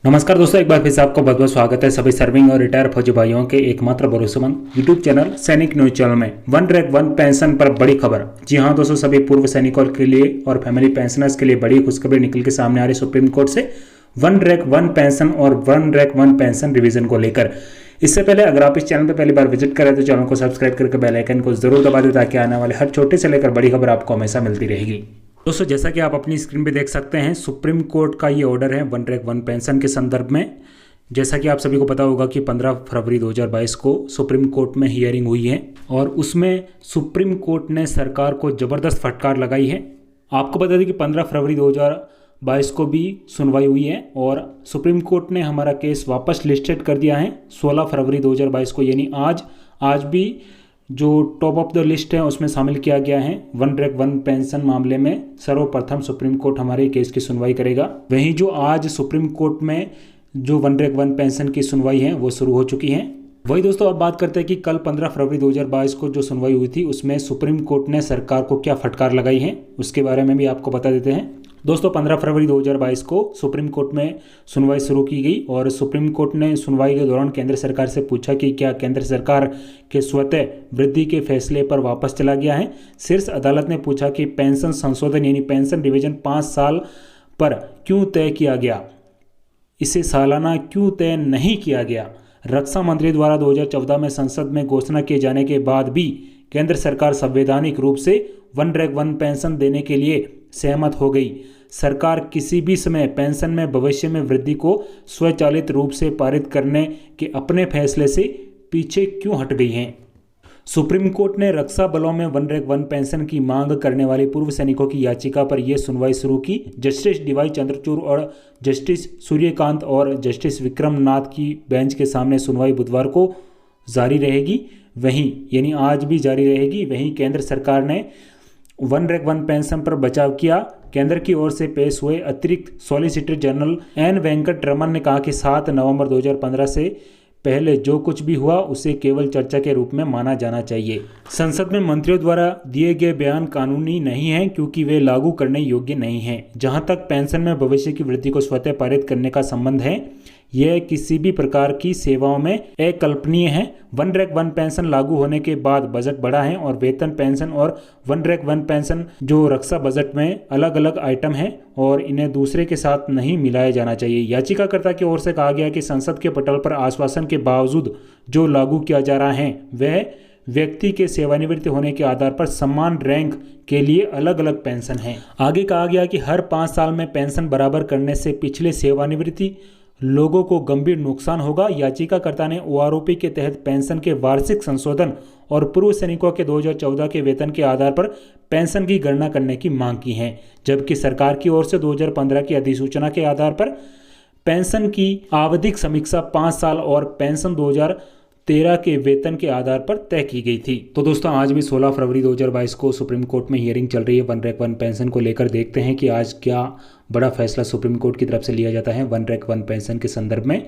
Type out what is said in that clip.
नमस्कार दोस्तों, एक बार फिर से आपको बहुत बहुत स्वागत है सभी सर्विंग और रिटायर फौजी भाइयों के एकमात्र भरोसेमंद यूट्यूब चैनल सैनिक न्यूज चैनल में। वन रैंक वन पेंशन पर बड़ी खबर। जी हां दोस्तों, सभी पूर्व सैनिकों के लिए और फैमिली पेंशनर्स के लिए बड़ी खुशखबरी निकल के सामने आ रही सुप्रीम कोर्ट से वन रैंक वन पेंशन और one rank one pension revision को लेकर। इससे पहले अगर आप इस चैनल पर पहली बार विजिट करें तो चैनल को सब्सक्राइब करके बेल आइकन को जरूर दबा दें ताकि आने वाले हर छोटे से लेकर बड़ी खबर आपको हमेशा मिलती रहेगी। दोस्तों, जैसा कि आप अपनी स्क्रीन पे देख सकते हैं, सुप्रीम कोर्ट का ये ऑर्डर है वन रैंक वन पेंशन के संदर्भ में। जैसा कि आप सभी को पता होगा कि 15 फरवरी 2022 को सुप्रीम कोर्ट में हियरिंग हुई है और उसमें सुप्रीम कोर्ट ने सरकार को ज़बरदस्त फटकार लगाई है। आपको बता दें कि 15 फरवरी 2022 को भी सुनवाई हुई है और सुप्रीम कोर्ट ने हमारा केस वापस लिस्टेड कर दिया है 16 फरवरी 2022 को, यानी आज भी जो टॉप ऑफ द लिस्ट है उसमें शामिल किया गया है। वन रैंक वन पेंशन मामले में सर्वप्रथम सुप्रीम कोर्ट हमारे केस की सुनवाई करेगा। वहीं जो आज सुप्रीम कोर्ट में जो वन रैंक वन पेंशन की सुनवाई है वो शुरू हो चुकी है। वही दोस्तों, अब बात करते हैं कि कल 15 फरवरी 2022 को जो सुनवाई हुई थी उसमें सुप्रीम कोर्ट ने सरकार को क्या फटकार लगाई है उसके बारे में भी आपको बता देते हैं। दोस्तों, 15 फरवरी 2022 को सुप्रीम कोर्ट में सुनवाई शुरू की गई और सुप्रीम कोर्ट ने सुनवाई के दौरान केंद्र सरकार से पूछा कि क्या केंद्र सरकार के स्वतः वृद्धि के फैसले पर वापस चला गया है। शीर्ष अदालत ने पूछा कि पेंशन संशोधन यानी पेंशन रिवीजन 5 साल पर क्यों तय किया गया, इसे सालाना क्यों तय नहीं किया गया। रक्षा मंत्री द्वारा 2014 में संसद में घोषणा किए जाने के बाद भी केंद्र सरकार संवैधानिक रूप से वन रैंक वन पेंशन देने के लिए सहमत हो गई। सरकार किसी भी समय पेंशन में भविष्य में वृद्धि को स्वचालित रूप से पारित करने के अपने फैसले से पीछे क्यों हट गई है। सुप्रीम कोर्ट ने रक्षा बलों में वन रैंक वन पेंशन की मांग करने वाले पूर्व सैनिकों की याचिका पर यह सुनवाई शुरू की। जस्टिस डीवाई चंद्रचूड़ और जस्टिस सूर्यकांत और जस्टिस विक्रम नाथ की बेंच के सामने सुनवाई बुधवार को जारी रहेगी, वहीं यानी आज भी जारी रहेगी। वहीं केंद्र सरकार ने वन रैंक वन पेंशन पर बचाव किया। केंद्र की ओर से पेश हुए अतिरिक्त solicitor general N Venkat Raman ने कहा कि 7 नवंबर 2015 से पहले जो कुछ भी हुआ उसे केवल चर्चा के रूप में माना जाना चाहिए। संसद में मंत्रियों द्वारा दिए गए बयान कानूनी नहीं हैं क्योंकि वे लागू करने योग्य नहीं हैं। जहां तक पेंशन में भविष्य की वृद्धि को स्वतः पारित करने का संबंध है, यह किसी भी प्रकार की सेवाओं में अकल्पनीय है। वन रैंक वन पेंशन लागू होने के बाद बजट बढ़ा है और वेतन पेंशन और वन रैंक वन पेंशन जो रक्षा बजट में अलग अलग आइटम है और इन्हें दूसरे के साथ नहीं मिलाया जाना चाहिए। याचिकाकर्ता की ओर से कहा गया कि संसद के पटल पर आश्वासन के बावजूद जो लागू किया जा रहा है वह व्यक्ति के सेवानिवृत्त होने के आधार पर समान रैंक के लिए अलग अलग पेंशन है। आगे कहा गया कि हर 5 साल में पेंशन बराबर करने से पिछले सेवानिवृत्ति लोगों को गंभीर नुकसान होगा। याचिकाकर्ता ने ओआरओपी के तहत पेंशन के वार्षिक संशोधन और पूर्व सैनिकों के 2014 के वेतन के आधार पर पेंशन की गणना करने की मांग की है, जबकि सरकार की ओर से 2015 की अधिसूचना के आधार पर पेंशन की आवधिक समीक्षा 5 साल और पेंशन 2013 के वेतन के आधार पर तय की गई थी। तो दोस्तों, आज भी 16 फरवरी 2022 को सुप्रीम कोर्ट में हियरिंग चल रही है वन रैंक वन पेंशन को लेकर। देखते हैं कि आज क्या बड़ा फैसला सुप्रीम कोर्ट की तरफ से लिया जाता है वन रैंक वन पेंशन के संदर्भ में।